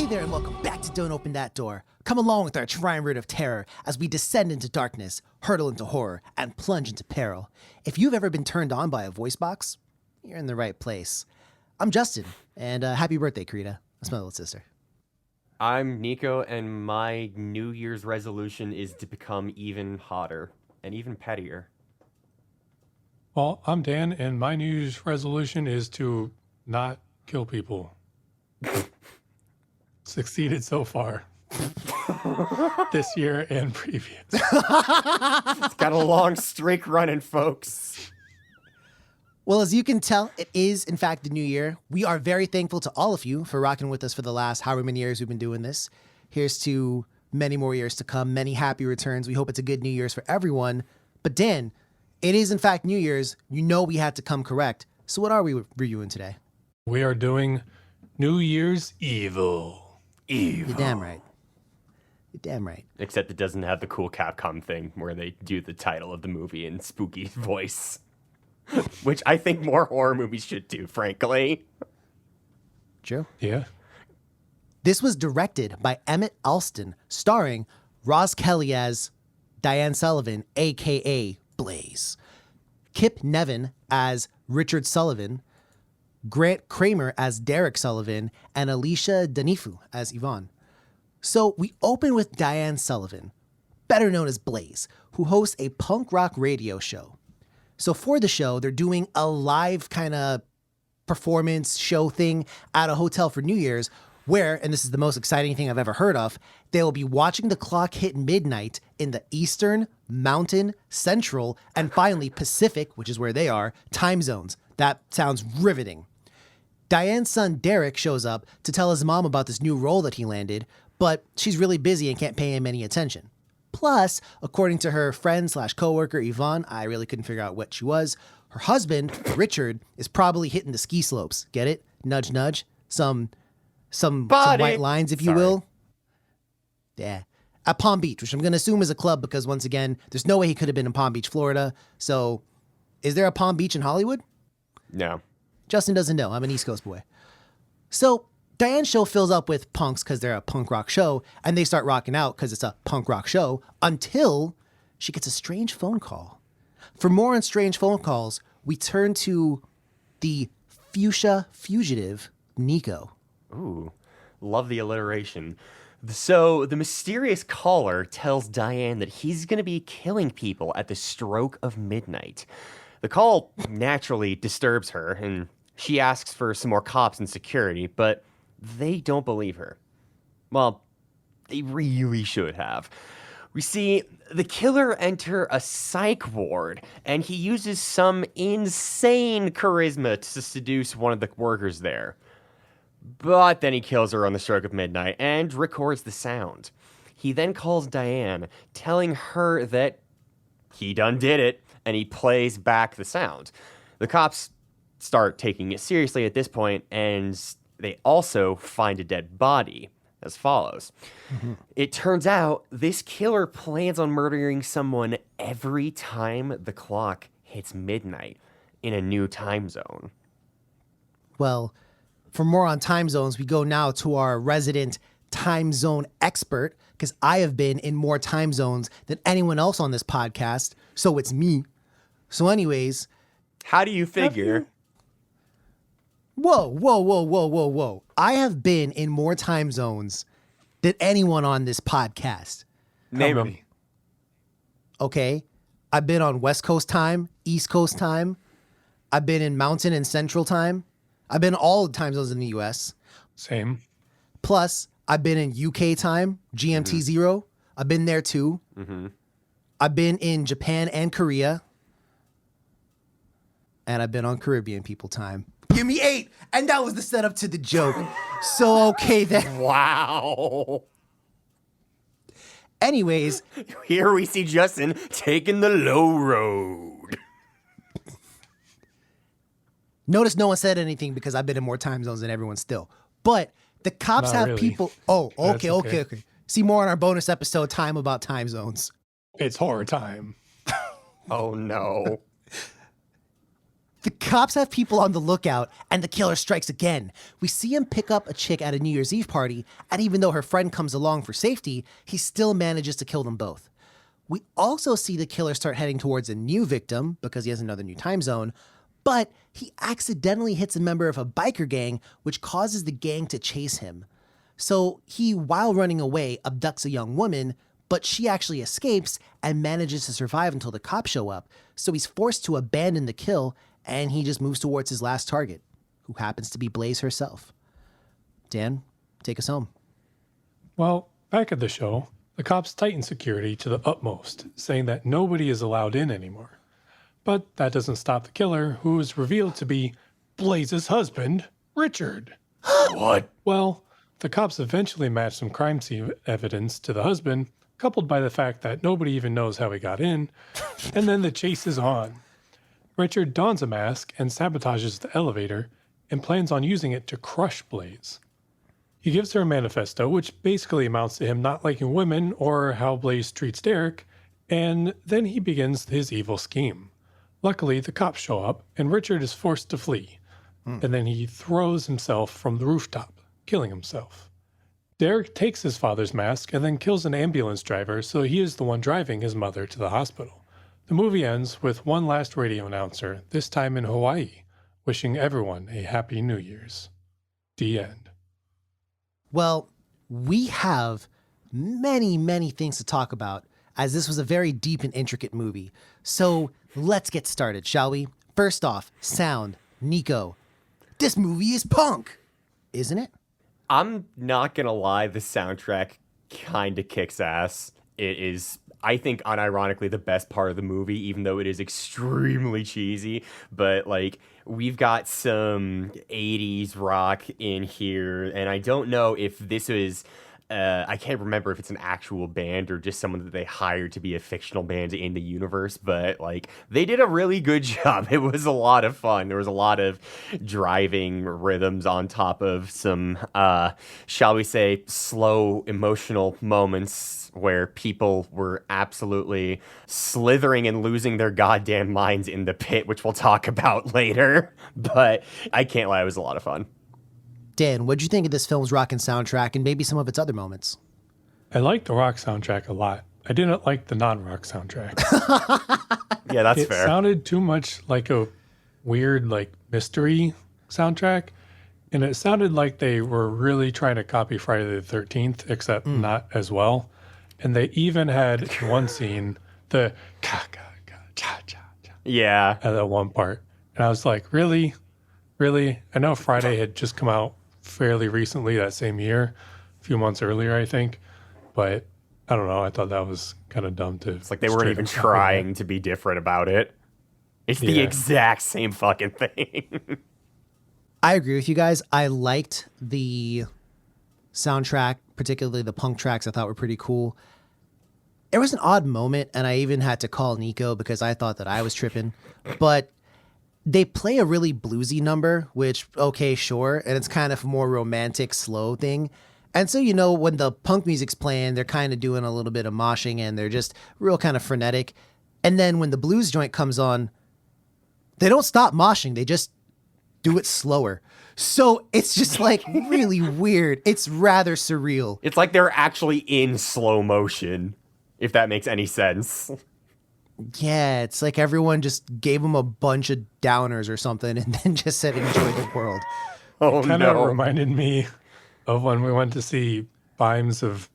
there and welcome back to Don't Open That Door. Come along with our triumvirate of terror as we descend into darkness, hurtle into horror, and plunge into peril. If you've ever been turned on by a voice box, you're in the right place. I'm Justin, and happy birthday, Karita. That's my little sister. I'm Nico, and my New Year's resolution is to become even hotter and even pettier. Well, I'm Dan, and my New Year's resolution is to not kill people. Succeeded so far. This year and previous. It's got a long streak running, folks. Well, as you can tell, it is, in fact, the new year. We are very thankful to all of you for rocking with us for the last however many years we've been doing this. Here's to many more years to come, many happy returns. We hope it's a good New Year's for everyone. But Dan, it is, in fact, New Year's. You know we had to come correct. So what are we reviewing today? We are doing New Year's Evil. You're damn right. You're damn right. Except it doesn't have the cool Capcom thing where they do the title of the movie in spooky voice. Which I think more horror movies should do, frankly. True. Yeah. This was directed by Emmett Alston, starring Roz Kelly as Diane Sullivan, a.k.a. Blaze, Kip Nevin as Richard Sullivan, Grant Kramer as Derek Sullivan, and Alicia Danifu as Yvonne. So we open with Diane Sullivan, better known as Blaze, who hosts a punk rock radio show. So for the show, they're doing a live kind of performance show thing at a hotel for New Year's where, and this is the most exciting thing I've ever heard of, they will be watching the clock hit midnight in the Eastern, Mountain, Central, and finally Pacific, which is where they are, time zones. That sounds riveting. Diane's son Derek shows up to tell his mom about this new role that he landed, but she's really busy and can't pay him any attention. Plus, according to her friend slash coworker Yvonne, I really couldn't figure out what she was, her husband, Richard, is probably hitting the ski slopes. Get it? Nudge, nudge. Some white lines, if you will. Yeah. At Palm Beach, which I'm going to assume is a club because, once again, there's no way he could have been in Palm Beach, Florida. So, is there a Palm Beach in Hollywood? No. Justin doesn't know. I'm an East Coast boy. So, Diane's show fills up with punks because they're a punk rock show, and they start rocking out because it's a punk rock show until she gets a strange phone call. For more on strange phone calls, we turn to the fuchsia fugitive, Nico. Ooh, love the alliteration. So the mysterious caller tells Diane that he's going to be killing people at the stroke of midnight. The call naturally disturbs her, and she asks for some more cops and security, but they don't believe her. Well, they really should have. We see the killer enter a psych ward, and he uses some insane charisma to seduce one of the workers there. But then he kills her on the stroke of midnight and records the sound. He then calls Diane, telling her that he done did it, and he plays back the sound. The cops start taking it seriously at this point, and they also find a dead body, as follows. Mm-hmm. It turns out this killer plans on murdering someone every time the clock hits midnight in a new time zone. Well, for more on time zones, we go now to our resident time zone expert, because I have been in more time zones than anyone else on this podcast, so it's me. So anyways... How do you figure... Whoa. I have been in more time zones than anyone on this podcast. Name them. Okay. I've been on West Coast time, East Coast time. I've been in Mountain and Central time. I've been all the time zones in the U.S. Same. Plus, I've been in UK time, GMT 0. I've been there too. Mm-hmm. I've been in Japan and Korea. And I've been on Caribbean people time. Give me 8. And that was the setup to the joke. So, okay then. Wow. Anyways. Here we see Justin taking the low road. Notice no one said anything because I've been in more time zones than everyone still. But the cops have really. people. Oh, okay. See more on our bonus episode, Time About Time Zones. It's horror time. Oh, no. The cops have people on the lookout, and the killer strikes again. We see him pick up a chick at a New Year's Eve party, and even though her friend comes along for safety, he still manages to kill them both. We also see the killer start heading towards a new victim because he has another new time zone, but he accidentally hits a member of a biker gang, which causes the gang to chase him. So he, while running away, abducts a young woman, but she actually escapes and manages to survive until the cops show up. So he's forced to abandon the kill, and he just moves towards his last target, who happens to be Blaze herself. Dan, take us home. Well, back at the show, the cops tighten security to the utmost, saying that nobody is allowed in anymore. But that doesn't stop the killer, who is revealed to be Blaze's husband, Richard. What? Well, the cops eventually match some crime scene evidence to the husband, coupled by the fact that nobody even knows how he got in, and then the chase is on. Richard dons a mask and sabotages the elevator and plans on using it to crush Blaze. He gives her a manifesto, which basically amounts to him not liking women or how Blaze treats Derek, and then he begins his evil scheme. Luckily, the cops show up, and Richard is forced to flee, and then he throws himself from the rooftop, killing himself. Derek takes his father's mask and then kills an ambulance driver, so he is the one driving his mother to the hospital. The movie ends with one last radio announcer, this time in Hawaii, wishing everyone a happy New Year's. The end. Well, we have many, many things to talk about, as this was a very deep and intricate movie. So let's get started, shall we? First off, sound. Nico, this movie is punk, isn't it? I'm not gonna lie, the soundtrack kind of kicks ass. It is, I think, unironically the best part of the movie, even though it is extremely cheesy. But like, we've got some 80s rock in here, and I don't know if this is I can't remember if it's an actual band or just someone that they hired to be a fictional band in the universe, but like, they did a really good job. It was a lot of fun. There was a lot of driving rhythms on top of some, shall we say, slow emotional moments where people were absolutely slithering and losing their goddamn minds in the pit, which we'll talk about later. But I can't lie, it was a lot of fun. Dan, what'd you think of this film's rockin' soundtrack and maybe some of its other moments? I liked the rock soundtrack a lot. I didn't like the non-rock soundtrack. Yeah, that's It fair. sounded too much like a weird, like, mystery soundtrack. And it sounded like they were really trying to copy Friday the 13th, except not as well. And they even had one scene, the ka-ka-ka-cha-cha-cha Yeah. at that one part. And I was like, really? Really? I know Friday had just come out fairly recently that same year, a few months earlier, I think. But I don't know. I thought that was kind of dumb to. It's like they weren't even trying to be different about it. It's the Yeah. exact same fucking thing. I agree with you guys. I liked the soundtrack, particularly the punk tracks. I thought were pretty cool. There was an odd moment, and I even had to call Nico because I thought that I was tripping. But they play a really bluesy number, which, okay, sure. And it's kind of more romantic, slow thing. And so, you know, when the punk music's playing, they're kind of doing a little bit of moshing and they're just real kind of frenetic. And then when the blues joint comes on, they don't stop moshing. They just do it slower. So it's just like really weird. It's rather surreal. It's like they're actually in slow motion, if that makes any sense. Yeah, it's like everyone just gave them a bunch of downers or something and then just said, enjoy the world. Oh, Kind of no. reminded me of when we went to see Bimes of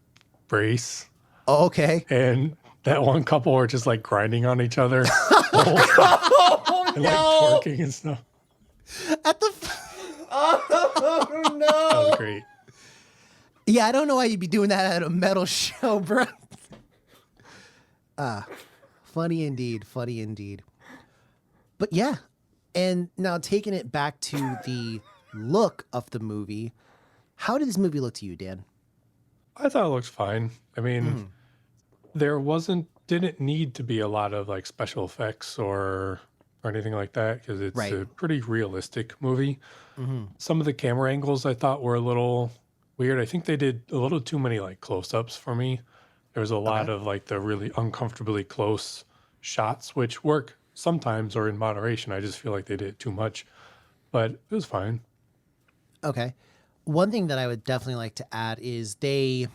Brace, Oh, okay. and that one couple were just like grinding on each other Oh, and like twerking and stuff. At the Oh, That no. was great. Yeah, I don't know why you'd be doing that at a metal show, bro. Funny indeed. Funny indeed. But yeah. And now taking it back to the look of the movie, how did this movie look to you, Dan? I thought it looked fine. I mean, there didn't need to be a lot of like special effects or anything like that because it's Right. a pretty realistic movie. Some of the camera angles I thought were a little weird. I think they did a little too many like close-ups for me. There was a lot of like the really uncomfortably close shots, which work sometimes or in moderation. I just feel like they did it too much, but it was fine. Okay. One thing that I would definitely like to add is they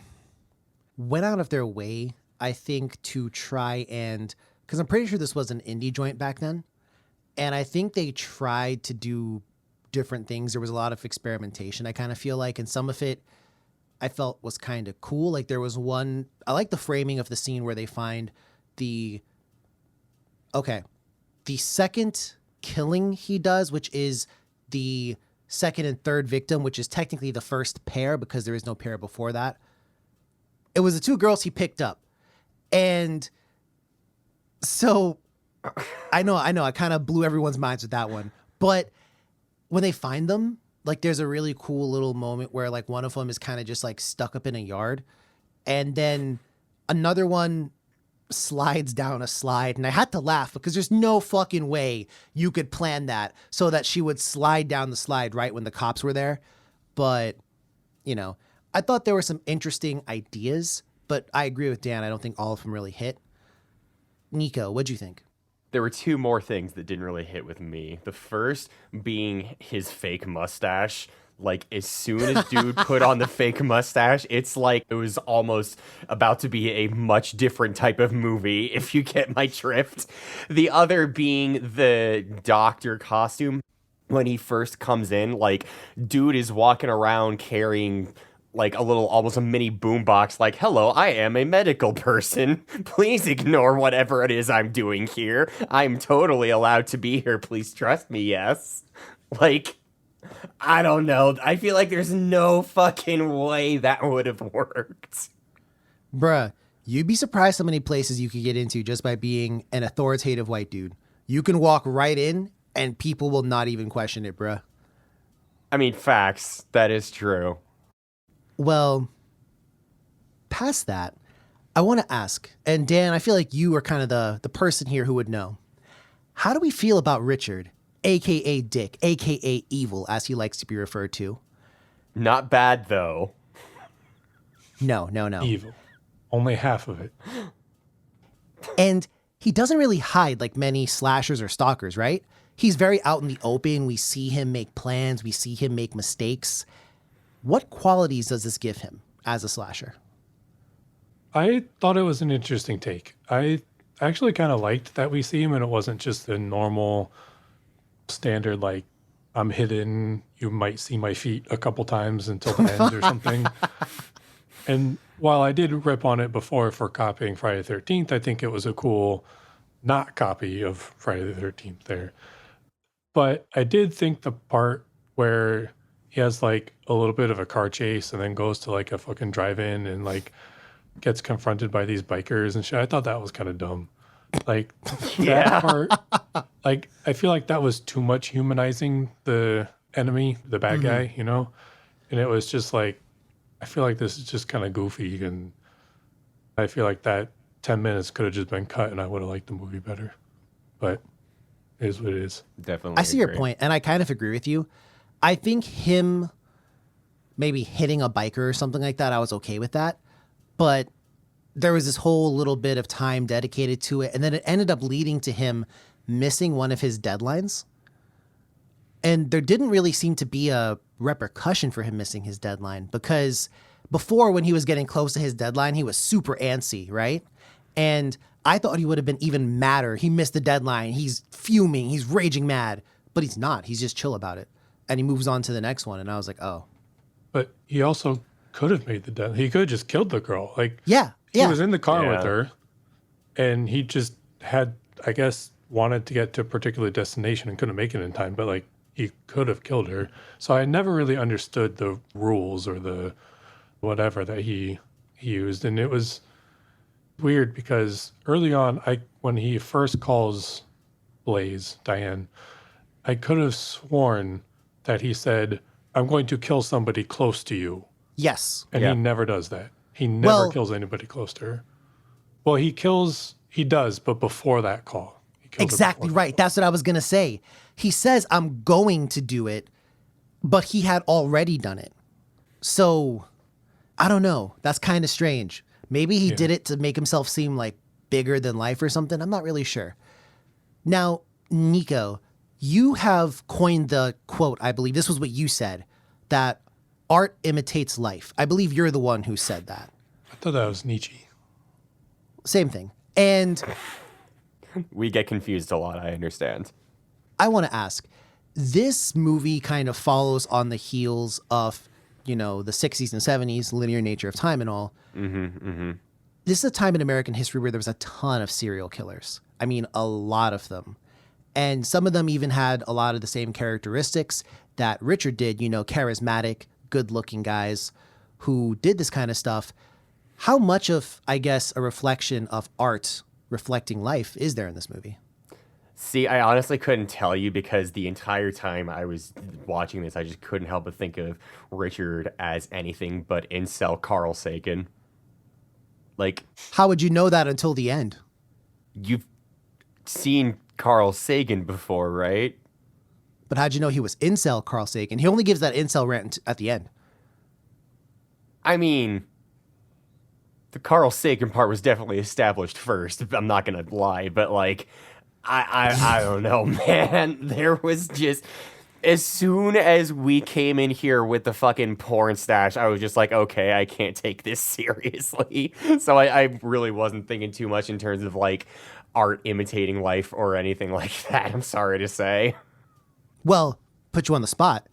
went out of their way, I think, to try and, because I'm pretty sure this was an indie joint back then. And I think they tried to do different things. There was a lot of experimentation, I kind of feel like. And some of it I felt was kind of cool. Like there was one, I like the framing of the scene where they find the second killing he does, which is the second and third victim, which is technically the first pair because there is no pair before that. It was the two girls he picked up. And so I know, I kind of blew everyone's minds with that one. But when they find them, like there's a really cool little moment where like one of them is kind of just like stuck up in a yard. And then another one slides down a slide. And I had to laugh because there's no fucking way you could plan that so that she would slide down the slide right when the cops were there. But, you know, I thought there were some interesting ideas, but I agree with Dan. I don't think all of them really hit. Nico, what'd you think? There were two more things that didn't really hit with me. The first being his fake mustache. Like, as soon as dude put on the fake mustache, it's like it was almost about to be a much different type of movie, if you get my drift. The other being the doctor costume. When he first comes in, like, dude is walking around carrying like a little, almost a mini boombox, like, hello, I am a medical person. Please ignore whatever it is I'm doing here. I'm totally allowed to be here. Please trust me, yes. Like, I don't know. I feel like there's no fucking way that would have worked. Bruh, you'd be surprised how many places you could get into just by being an authoritative white dude. You can walk right in and people will not even question it, bruh. I mean, facts. That is true. Well, past that, I want to ask, and Dan, I feel like you are kind of the person here who would know. How do we feel about Richard, a.k.a. Dick, a.k.a. Evil, as he likes to be referred to? Not bad, though. No. Evil. Only half of it. And he doesn't really hide like many slashers or stalkers, right? He's very out in the open. We see him make plans. We see him make mistakes. What qualities does this give him as a slasher? I thought it was an interesting take. I actually kind of liked that we see him and it wasn't just the normal standard, like, I'm hidden, you might see my feet a couple times until the end or something. And while I did rip on it before for copying Friday the 13th, I think it was a cool not copy of Friday the 13th there. But I did think the part where he has like a little bit of a car chase and then goes to like a fucking drive-in and like gets confronted by these bikers and shit. I thought that was kind of dumb. Like that part, like I feel like that was too much humanizing the enemy, the bad guy, you know? And it was just like, I feel like this is just kind of goofy and I feel like that 10 minutes could have just been cut and I would have liked the movie better. But it is what it is. Definitely. I see your point, and I kind of agree with you. I think him maybe hitting a biker or something like that, I was okay with that. But there was this whole little bit of time dedicated to it. And then it ended up leading to him missing one of his deadlines. And there didn't really seem to be a repercussion for him missing his deadline because before, when he was getting close to his deadline, he was super antsy, right? And I thought he would have been even madder. He missed the deadline. He's fuming. He's raging mad. But he's not. He's just chill about it. And he moves on to the next one. And I was like, oh. But he also could have made the death. He could have just killed the girl. Like, yeah. He was in the car with her, and he just had, I guess, wanted to get to a particular destination and couldn't make it in time. But like, he could have killed her. So I never really understood the rules or the whatever that he used, and it was weird because early on, when he first calls Blaze, Diane, I could have sworn that he said, I'm going to kill somebody close to you. Yes. And he never does that. He never kills anybody close to her. Well, he does, but before that call. He kills her exactly before right. That's what I was going to say. He says, I'm going to do it, but he had already done it. So, I don't know. That's kind of strange. Maybe he did it to make himself seem like bigger than life or something. I'm not really sure. Now, Nico, you have coined the quote, I believe this was what you said, that art imitates life. I believe you're the one who said that. I thought that was Nietzsche. Same thing. And We get confused a lot, I understand. I want to ask, this movie kind of follows on the heels of, the 60s and 70s, linear nature of time and all. This is a time in American history where there was a ton of serial killers. I mean, a lot of them. And some of them even had a lot of the same characteristics that Richard did, charismatic, good-looking guys who did this kind of stuff. How much of, I guess, a reflection of art reflecting life is there in this movie? See, I honestly couldn't tell you because the entire time I was watching this, I just couldn't help but think of Richard as anything but incel Carl Sagan. Like, How would you know that until the end? you've seen Carl Sagan before, right? But how'd you know he was incel Carl Sagan? He only gives that incel rant at the end. I mean, the Carl Sagan part was definitely established first. I'm not gonna lie, but like, I don't know, man. There was just, as soon as we came in here with the fucking porn stash, I was just like, okay, I can't take this seriously. So I really wasn't thinking too much in terms of like art imitating life or anything like that. I'm sorry to say. Well, put you on the spot.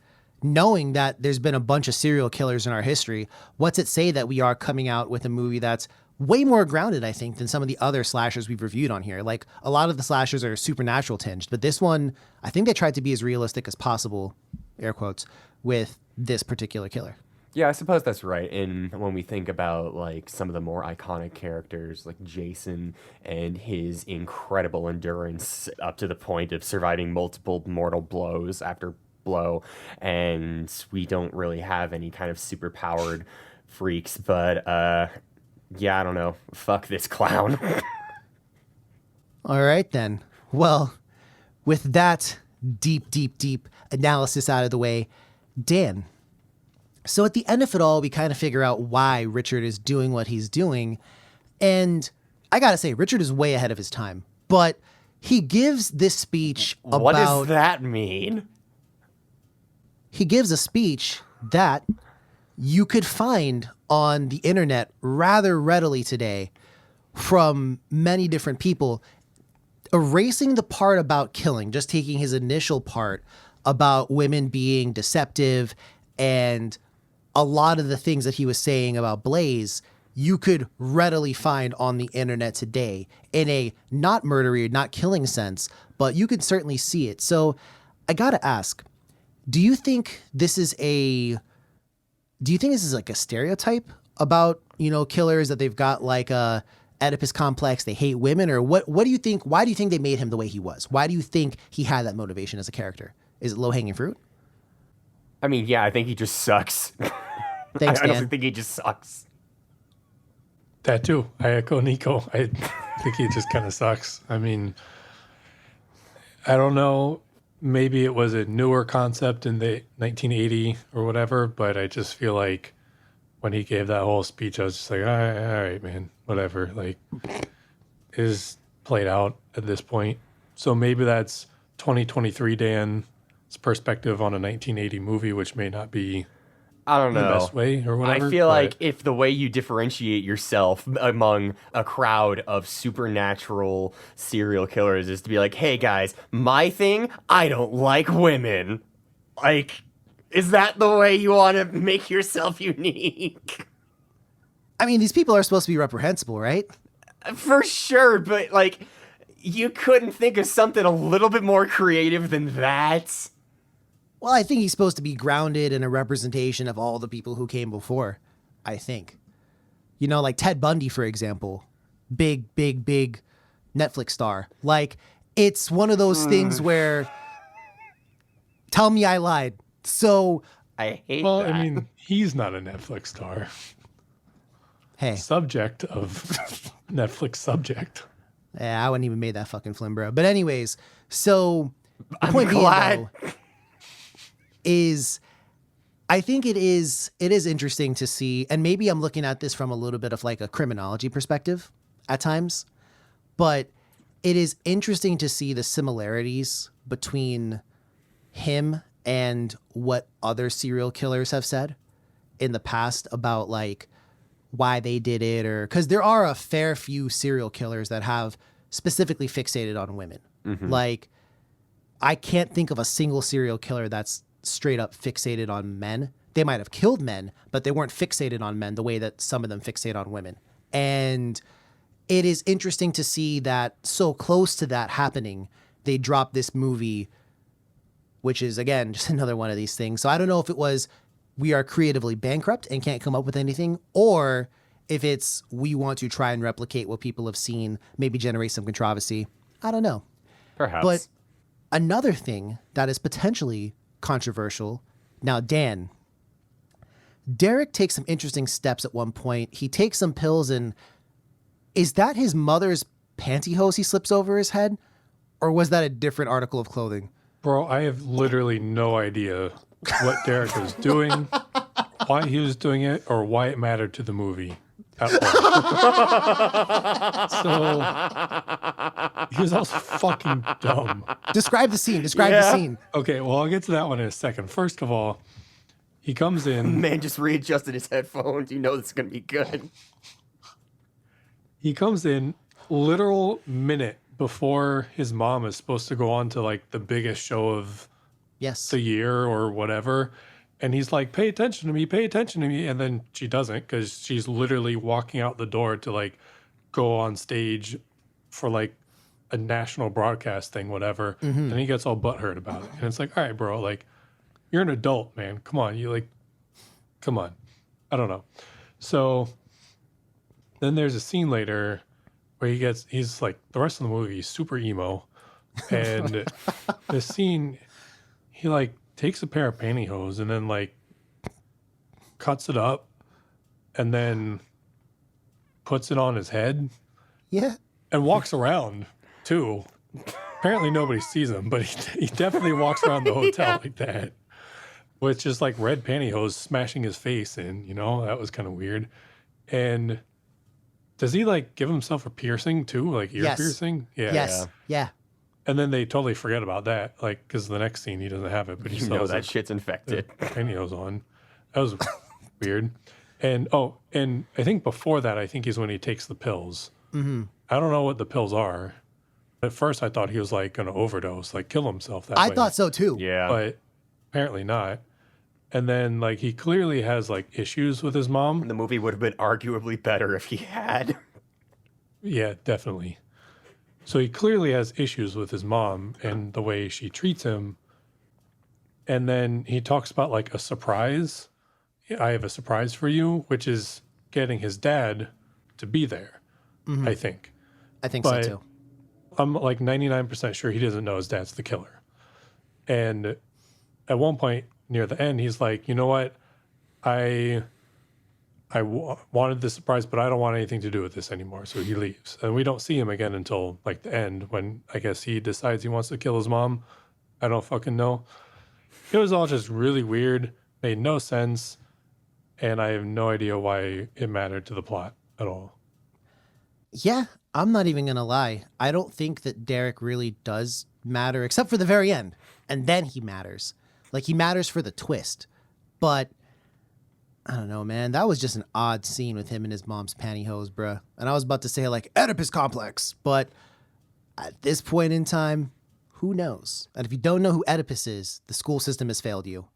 Knowing that there's been a bunch of serial killers in our history, what's it say that we are coming out with a movie that's way more grounded, I think, than some of the other slashers we've reviewed on here? Like, a lot of the slashers are supernatural tinged, but this one, I think they tried to be as realistic as possible, air quotes, with this particular killer. Yeah, I suppose that's right. And when we think about like some of the more iconic characters like Jason and his incredible endurance up to the point of surviving multiple mortal blows after blow, and we don't really have any kind of super powered freaks, but yeah, I don't know. Fuck this clown. All right, then. Well, with that deep analysis out of the way, Dan. So at the end of it all, we kind of figure out why Richard is doing what he's doing. And I got to say, Richard is way ahead of his time. But he gives this speech about... What does that mean? He gives a speech that you could find on the internet rather readily today from many different people, erasing the part about killing, just taking his initial part about women being deceptive and a lot of the things that he was saying about Blaze, you could readily find on the internet today in a not murdery, not killing sense, but you could certainly see it. So I got to ask, do you think this is like a stereotype about, killers, that they've got like a Oedipus complex, they hate women, or what do you think? Why do you think they made him the way he was? Why do you think he had that motivation as a character? Is it low-hanging fruit? I mean, yeah, I think he just sucks. Thanks, I honestly Dan. think he just sucks. That too. I echo Nico. I think he just kind of sucks. I mean, I don't know. Maybe it was a newer concept in the 1980 or whatever, but I just feel like when he gave that whole speech, I was just like, all right, man, whatever. Like, is played out at this point. So maybe that's 2023 Dan's perspective on a 1980 movie, which may not be I don't the know. best way or whatever. I feel but like if the way you differentiate yourself among a crowd of supernatural serial killers is to be like, hey guys, my thing, I don't like women. Like, is that the way you want to make yourself unique? I mean, these people are supposed to be reprehensible, right? For sure, but like, you couldn't think of something a little bit more creative than that? Well, I think he's supposed to be grounded in a representation of all the people who came before, I think. Like Ted Bundy, for example. Big Netflix star. Like, it's one of those things where, tell me I lied. So, I hate well, that. I mean, he's not a Netflix star. hey, Subject of Netflix subject. yeah, I wouldn't even made that fucking film, bro. But anyways, so the I'm point glad. being, though, is I think it is interesting to see, and maybe I'm looking at this from a little bit of like a criminology perspective at times, but it is interesting to see the similarities between him and what other serial killers have said in the past about like why they did it, or because there are a fair few serial killers that have specifically fixated on women. Like, I can't think of a single serial killer that's straight up fixated on men. They might have killed men, but they weren't fixated on men the way that some of them fixate on women. And it is interesting to see that so close to that happening, they dropped this movie, which is, again, just another one of these things. So I don't know if it was we are creatively bankrupt and can't come up with anything, or if it's we want to try and replicate what people have seen, maybe generate some controversy. I don't know. Perhaps. But another thing that is potentially controversial. Now, Dan, Derek takes some interesting steps at one point. He takes some pills, and is that his mother's pantyhose he slips over his head? Or was that a different article of clothing? Bro, I have literally no idea what Derek was doing, why he was doing it, or why it mattered to the movie at all. So he was also fucking dumb. Describe the scene. Describe the scene. Okay, well, I'll get to that one in a second. First of all, he comes in. Man just readjusted his headphones. You know this is going to be good. He comes in literal minute before his mom is supposed to go on to like the biggest show of Yes. the year or whatever. And he's like, pay attention to me, pay attention to me. And then she doesn't, because she's literally walking out the door to like go on stage for like a national broadcast thing, whatever. And he gets all butthurt about it. And it's like, all right, bro, like you're an adult, man. Come on. Come on. I don't know. So then there's a scene later where he's like, the rest of the movie, he's super emo. And the scene, he like takes a pair of pantyhose and then like cuts it up and then puts it on his head Yeah. and walks around too. Apparently nobody sees him, but he definitely walks around the hotel like that, with just like red pantyhose smashing his face in, that was kind of weird. And does he like give himself a piercing too? Like ear Yes. piercing? Yeah. Yes. Yeah. And then they totally forget about that, like, because the next scene he doesn't have it, but he You still know has that shit's infected. pantyhose on. That was weird. And I think before that, I think he's when he takes the pills. I don't know what the pills are. At first, I thought he was like going to overdose, like kill himself that way. I thought so too. Yeah. But apparently not. And then like he clearly has like issues with his mom. The movie would have been arguably better if he had. Yeah, definitely. So he clearly has issues with his mom and the way she treats him. And then he talks about like a surprise. I have a surprise for you, which is getting his dad to be there, I think. I think But so too. I'm like 99% sure he doesn't know his dad's the killer. And at one point near the end, he's like, you know what? I wanted this surprise, but I don't want anything to do with this anymore. So he leaves. And we don't see him again until like the end, when I guess he decides he wants to kill his mom. I don't fucking know. It was all just really weird, made no sense. And I have no idea why it mattered to the plot at all. Yeah, I'm not even going to lie. I don't think that Derek really does matter, except for the very end. And then he matters. Like, he matters for the twist. But I don't know, man. That was just an odd scene with him and his mom's pantyhose, bruh. And I was about to say, like, Oedipus complex. But at this point in time, who knows? And if you don't know who Oedipus is, the school system has failed you.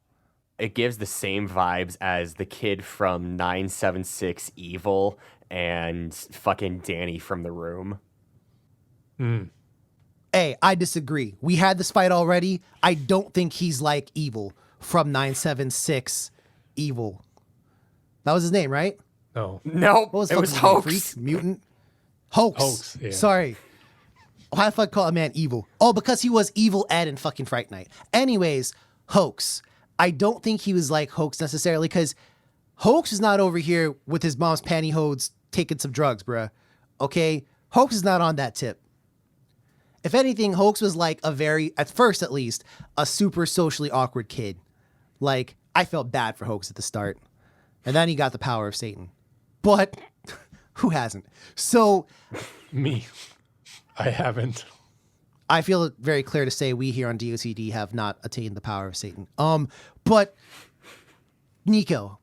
It gives the same vibes as the kid from 976 Evil and fucking Danny from The Room. Hey, I disagree. We had this fight already. I don't think he's like Evil from 976 Evil. That was his name, right? No. Nope, What was it was fucking name? Hoax. Freak? Mutant? Hoax. Hoax, yeah. Sorry. Why the fuck call a man evil? Oh, because he was Evil Ed in fucking Fright Night. Anyways, Hoax. I don't think he was like Hoax necessarily, because Hoax is not over here with his mom's pantyhose taking some drugs, bruh. Okay? Hoax is not on that tip. If anything, Hoax was like a very, at first at least, a super socially awkward kid. Like, I felt bad for Hoax at the start. And then he got the power of Satan. But who hasn't? So, Me. I haven't. I feel it very clear to say we here on DOCD have not attained the power of Satan. But Nico,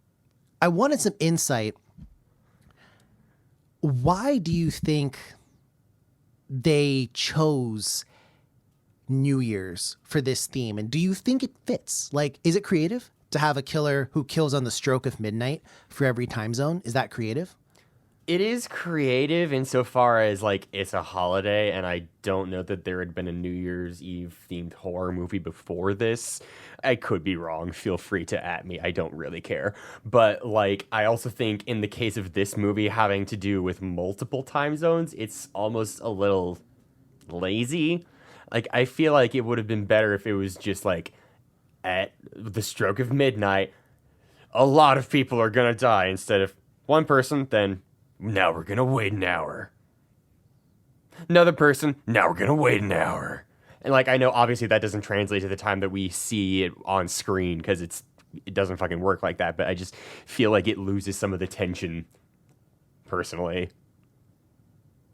I wanted some insight. Why do you think they chose New Year's for this theme? And do you think it fits? Like, is it creative to have a killer who kills on the stroke of midnight for every time zone? Is that creative? It is creative insofar as, like, it's a holiday, and I don't know that there had been a New Year's Eve themed horror movie before this. I could be wrong. Feel free to at me. I don't really care. But, like, I also think in the case of this movie having to do with multiple time zones, it's almost a little lazy. Like, I feel like it would have been better if it was just, like, at the stroke of midnight, a lot of people are gonna die instead of one person, then now we're gonna wait an hour. Another person, now we're gonna wait an hour. And, like, I know obviously that doesn't translate to the time that we see it on screen because it doesn't fucking work like that, but I just feel like it loses some of the tension, personally.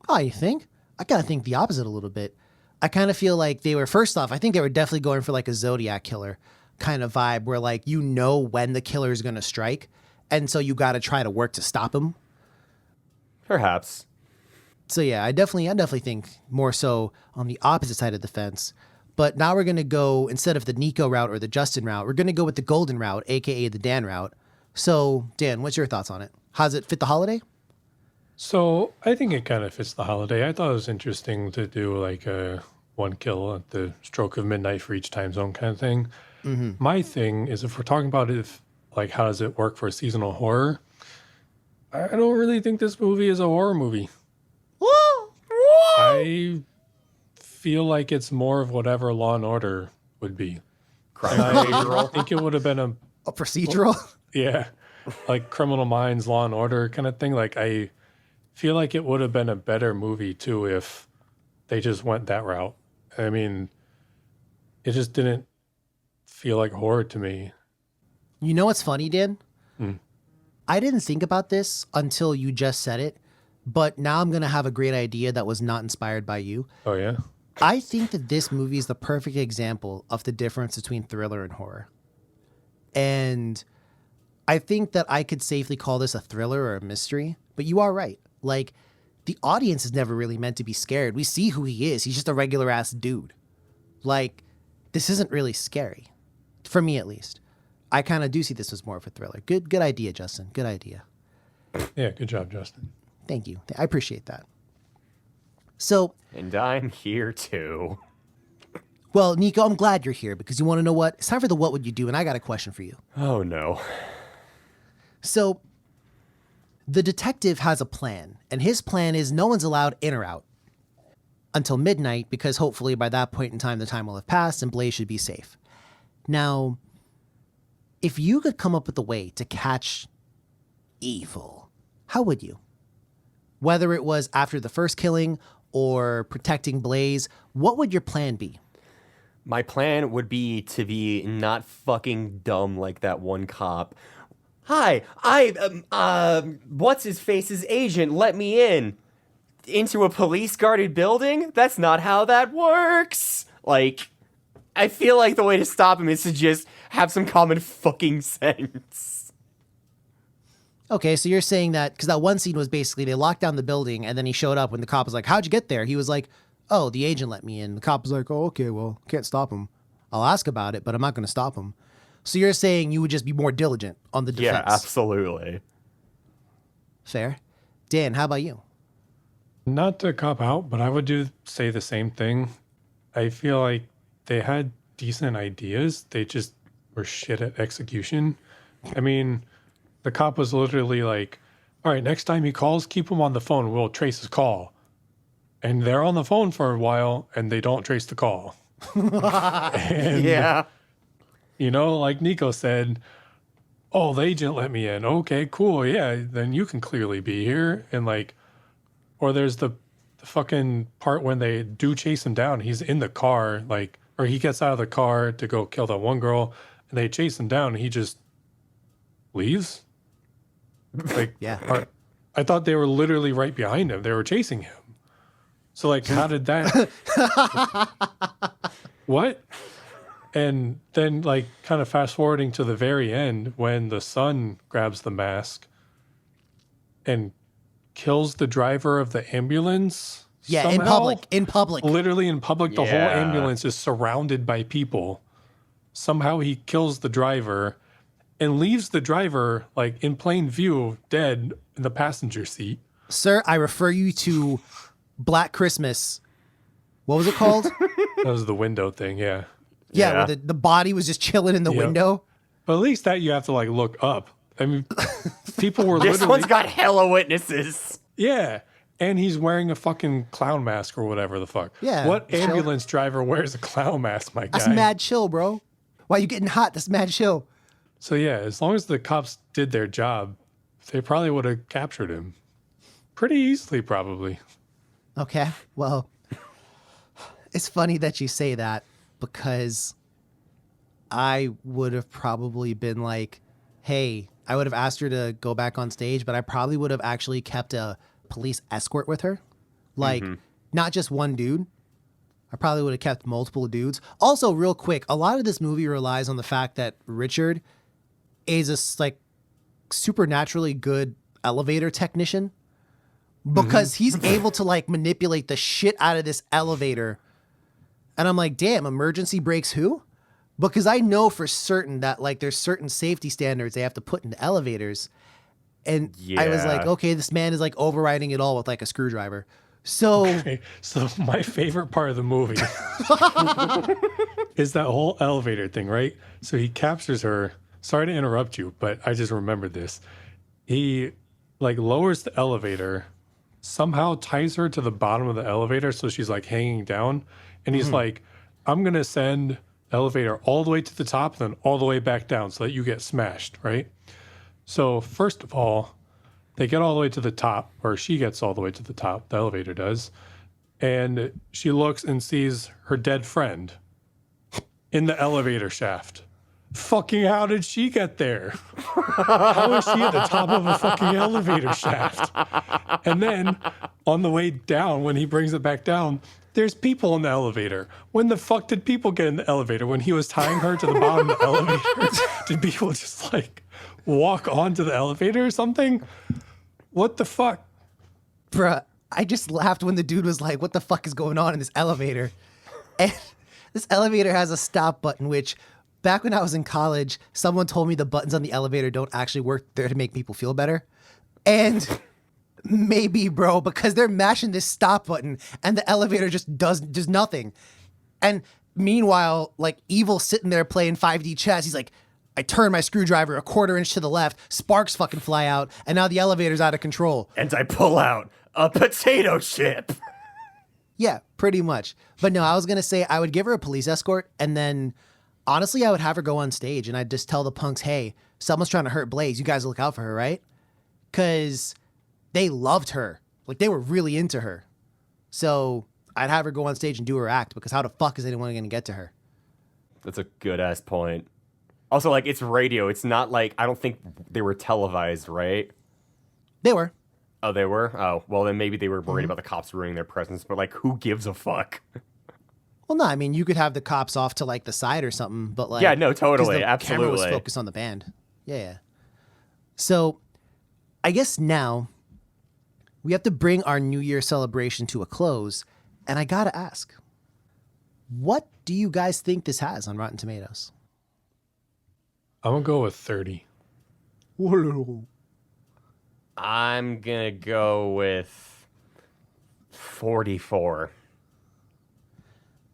Oh, you think? I kind of think the opposite a little bit. I kind of feel like they were, first off, I think they were definitely going for like a Zodiac killer kind of vibe where, like, you know when the killer is going to strike, and so you got to try to work to stop him. Perhaps. So yeah, I definitely think more so on the opposite side of the fence. But now we're going to go, instead of the Nico route or the Justin route, we're going to go with the Golden route, aka the Dan route. So Dan, what's your thoughts on it? How does it fit the holiday? So I think it kind of fits the holiday. I thought it was interesting to do like a one kill at the stroke of midnight for each time zone kind of thing. Mm-hmm. My thing is, if we're talking about if like how does it work for seasonal horror, I don't really think this movie is a horror movie. I feel like it's more of whatever Law and Order would be. I think it would have been A procedural? yeah, like Criminal Minds, Law and Order kind of thing. Like I feel like it would have been a better movie too if they just went that route. I mean, it just didn't feel like horror to me. You know what's funny, Dan? I didn't think about this until you just said it, but now I'm going to have a great idea that was not inspired by you. Oh, yeah? I think that this movie is the perfect example of the difference between thriller and horror. And I think that I could safely call this a thriller or a mystery, but you are right. Like, the audience is never really meant to be scared. We see who he is. He's just a regular ass dude. Like, this isn't really scary. For me, at least. I kind of do see this as more of a thriller. Good idea, Justin. Good idea. Yeah, good job, Justin. Thank you. I appreciate that. So, And I'm here too. well, Nico, I'm glad you're here because you want to know what? It's time for the what would you do, and I got a question for you. Oh no. So, the detective has a plan, and his plan is no one's allowed in or out until midnight because hopefully by that point in time, the time will have passed and Blaze should be safe. Now, if you could come up with a way to catch evil, how would you? Whether it was after the first killing or protecting Blaze, what would your plan be? My plan would be to be not fucking dumb like that one cop. Hi, what's his face's agent let me in. Into a police guarded building? That's not how that works. Like, I feel like the way to stop him is to just have some common fucking sense. Okay, so you're saying that because that one scene was basically they locked down the building and then he showed up when the cop was like, how'd you get there? He was like, oh, the agent let me in. The cop was like, oh, okay, well, can't stop him. I'll ask about it, but I'm not going to stop him. So you're saying you would just be more diligent on the defense? Yeah, absolutely. Fair. Dan, how about you? Not to cop out, but I would say the same thing. I feel like they had decent ideas. They just were shit at execution. I mean, the cop was literally like, all right, next time he calls, keep him on the phone. We'll trace his call. And they're on the phone for a while and they don't trace the call. And, Yeah. you know, like Nico said, oh, the agent let me in. Okay, cool. Yeah, then you can clearly be here. And like, or there's the fucking part when they do chase him down. He's in the car, like, or he gets out of the car to go kill that one girl and they chase him down and he just leaves. Like, Yeah. I thought they were literally right behind him. They were chasing him. So, like, how did that? What? And then, like, kind of fast forwarding to the very end when the son grabs the mask and kills the driver of the ambulance. Yeah, somehow. in public. Literally in public, the whole Yeah. ambulance is surrounded by people. Somehow he kills the driver and leaves the driver, like, in plain view, dead in the passenger seat. Sir, I refer you to Black Christmas. What was it called? That was the window thing, yeah. Yeah, Yeah. where the body was just chilling in the Yep. window. But at least that you have to, like, look up. I mean, people were This literally... one's got hella witnesses. Yeah. And he's wearing a fucking clown mask or whatever the fuck. Yeah, What chill. ambulance driver wears a clown mask, my guy? That's mad chill, bro. Why you getting hot? That's mad chill. So yeah, as long as the cops did their job, they probably would have captured him. Pretty easily, probably. Okay, well, it's funny that you say that because I would have probably been like, hey, I would have asked her to go back on stage, but I probably would have actually kept a police escort with her. Like, not just one dude. I probably would have kept multiple dudes. Also, real quick, a lot of this movie relies on the fact that Richard is a like supernaturally good elevator technician because he's able to like manipulate the shit out of this elevator. And I'm like, damn, emergency brakes who? Because I know for certain that like there's certain safety standards they have to put into elevators. And I was like, Yeah. okay, this man is like overriding it all with like a screwdriver. So Okay, so my favorite part of the movie is that whole elevator thing, right? So he captures her. Sorry to interrupt you, but I just remembered this. He like lowers the elevator, somehow ties her to the bottom of the elevator so she's like hanging down. And he's like, I'm going to send the elevator all the way to the top and then all the way back down so that you get smashed, right? So first of all, they get all the way to the top, or she gets all the way to the top, the elevator does. And she looks and sees her dead friend in the elevator shaft. Fucking how did she get there? How is she at the top of a fucking elevator shaft? And then on the way down, when he brings it back down, there's people in the elevator. When the fuck did people get in the elevator? When he was tying her to the bottom of the elevator, did people just like walk onto the elevator or something? What the fuck? bruh, I just laughed when the dude was like, what the fuck is going on in this elevator? And this elevator has a stop button, which back when I was in college, someone told me the buttons on the elevator don't actually work there to make people feel better. And maybe, bro, because they're mashing this stop button and the elevator just does nothing. And meanwhile, like Evil sitting there playing 5D chess, he's like, I turn my screwdriver a quarter inch to the left, sparks fucking fly out, and now the elevator's out of control. And I pull out a potato chip. Yeah, pretty much. But no, I was going to say I would give her a police escort, and then honestly, I would have her go on stage and I'd just tell the punks, hey, someone's trying to hurt Blaze. You guys look out for her, right? Because they loved her. Like, they were really into her. So I'd have her go on stage and do her act, because how the fuck is anyone going to get to her? That's a good ass point. Also, like, it's radio. It's not like, I don't think they were televised, right? They were. Oh, they were? Oh, well, then maybe they were worried about the cops ruining their presence, but, like, who gives a fuck? Well, no, I mean, you could have the cops off to, like, the side or something, but, like... Yeah, no, 'cause totally, the camera was absolutely. focused on the band. Yeah. So, I guess now we have to bring our New Year celebration to a close, and I gotta ask, what do you guys think this has on Rotten Tomatoes? I'm gonna go with 30. I'm gonna go with 44.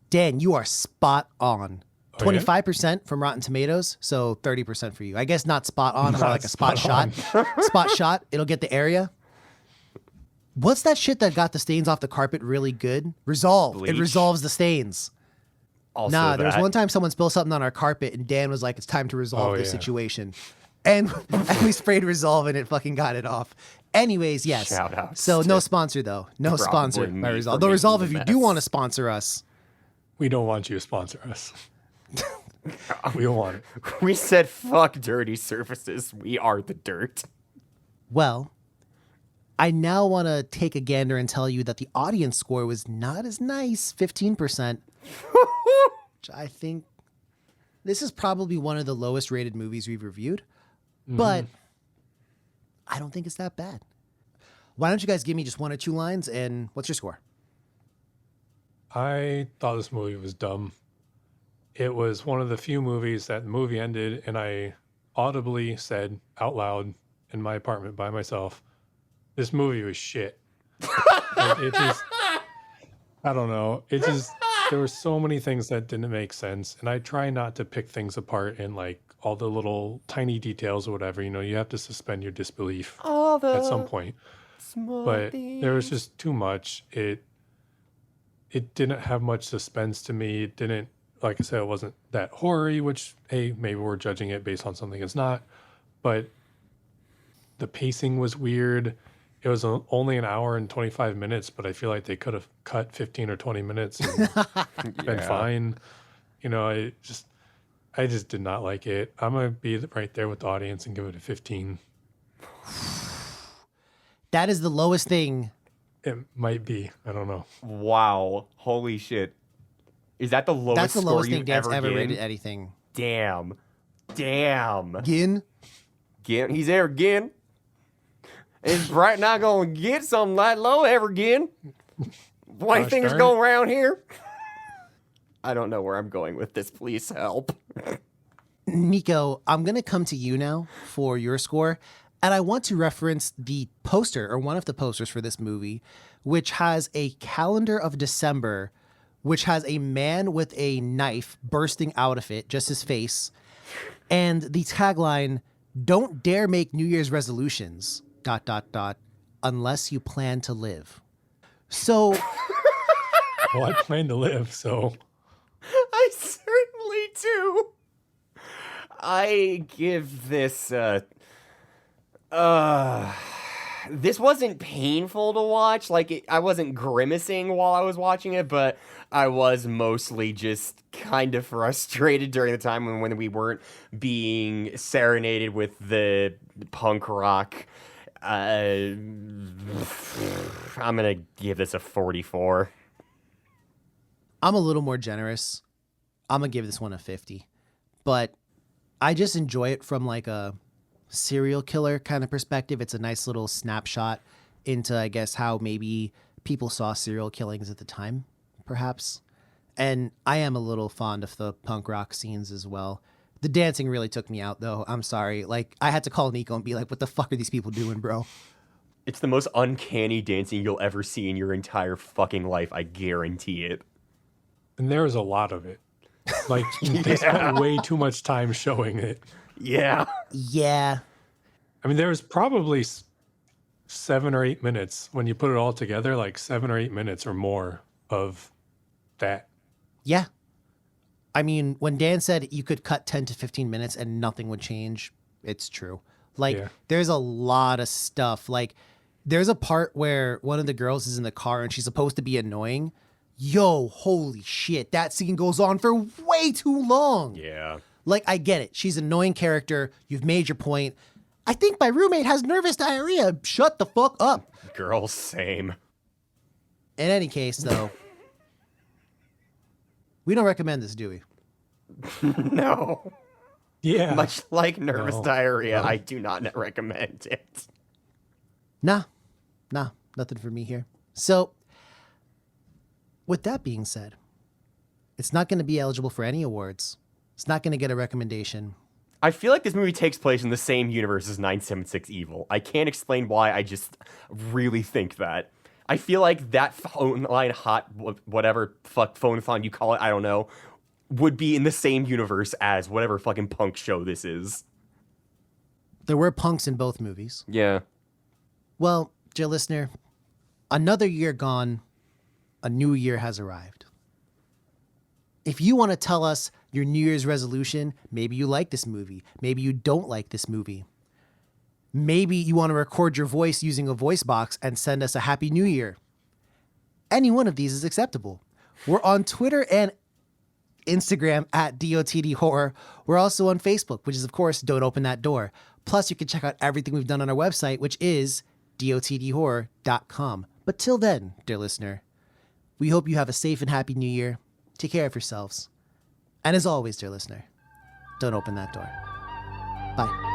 Dan, you are spot on. Oh, yeah? 25% from Rotten Tomatoes, so 30% for you. I guess not spot on, more Not like a spot spot shot. Spot shot, it'll get the area. What's that shit that got the stains off the carpet really good? Resolve. It Bleach? resolves the stains. Also Nah, there was that. one time someone spilled something on our carpet and Dan was like, it's time to resolve Oh, this yeah. situation. And we sprayed Resolve and it fucking got it off. Anyways, yes. Shout outs So no to sponsor though. No probably sponsor me by for Resolve. Though making Resolve, the if you do mess. want to sponsor us, We don't want you to sponsor us. We don't want it. We said fuck dirty surfaces. We are the dirt. well, I now want to take a gander and tell you that the audience score was not as nice, 15%. Which I think this is probably one of the lowest rated movies we've reviewed, but I don't think it's that bad. Why don't you guys give me just one or two lines, and what's your score? I thought this movie was dumb. It was one of the few movies that the movie ended and I audibly said out loud in my apartment by myself, this movie was shit. It just, I don't know. It just, there were so many things that didn't make sense. And I try not to pick things apart in like all the little tiny details or whatever. You know, you have to suspend your disbelief at some point. But there was just too much. It didn't have much suspense to me. It didn't, like I said, it wasn't that horror-y, which, hey, maybe we're judging it based on something it's not. But the pacing was weird. It was only an hour and 25 minutes, but I feel like they could have cut 15 or 20 minutes and been fine. You know, I just did not like it. I'm going to be right there with the audience and give it a 15. That is the lowest thing. It might be. I don't know. Wow. Holy shit. Is that the lowest That's the score lowest thing you've Dan's ever given? rated anything. Damn. Gin? Gin. He's there again. Is right now going to get something that low ever again? Why Gosh things darn go it. around here? I don't know where I'm going with this. Please help. Nico, I'm going to come to you now for your score. And I want to reference the poster, or one of the posters for this movie, which has a calendar of December, which has a man with a knife bursting out of it, just his face. And the tagline, "Don't dare make New Year's resolutions, ... unless you plan to live." So, Well, I plan to live, so I certainly do. I give this, this wasn't painful to watch. Like, I wasn't grimacing while I was watching it, but I was mostly just kind of frustrated during the time when we weren't being serenaded with the punk rock. I'm gonna give this a 44. I'm a little more generous. I'm going to give this one a 50. But I just enjoy it from like a serial killer kind of perspective. It's a nice little snapshot into, I guess, how maybe people saw serial killings at the time, perhaps. And I am a little fond of the punk rock scenes as well. The dancing really took me out, though. I'm sorry. Like, I had to call Nico and be like, what the fuck are these people doing, bro? It's the most uncanny dancing you'll ever see in your entire fucking life. I guarantee it. and there was a lot of it. Like they spent way too much time showing it. Yeah. Yeah. I mean, there was probably 7 or 8 minutes when you put it all together, like 7 or 8 minutes or more of that. Yeah. I mean, when Dan said you could cut 10 to 15 minutes and nothing would change, it's true. Like, Yeah. there's a lot of stuff. Like, there's a part where one of the girls is in the car and she's supposed to be annoying. Yo, holy shit. That scene goes on for way too long. Yeah. Like, I get it. She's an annoying character. You've made your point. I think my roommate has nervous diarrhea. Shut the fuck up. Girls, same. In any case, though, we don't recommend this, do we? No. Yeah. Much like nervous No. diarrhea, No. I do not recommend it. Nah, nothing for me here. So, with that being said, it's not going to be eligible for any awards. It's not going to get a recommendation. I feel like this movie takes place in the same universe as 976 Evil. I can't explain why, I just really think that. I feel like that phone line hot, whatever fuck phonathon you call it, I don't know, would be in the same universe as whatever fucking punk show this is. There were punks in both movies. Yeah. Well, dear listener, another year gone, a new year has arrived. If you want to tell us your New Year's resolution, maybe you like this movie, maybe you don't like this movie. Maybe you want to record your voice using a voice box and send us a Happy New Year. Any one of these is acceptable. We're on Twitter and Instagram at DOTD Horror. We're also on Facebook, which is, of course, Don't Open That Door. Plus, you can check out everything we've done on our website, which is dotdhorror.com. But till then, dear listener, we hope you have a safe and happy new year. Take care of yourselves. And as always, dear listener, don't open that door. Bye.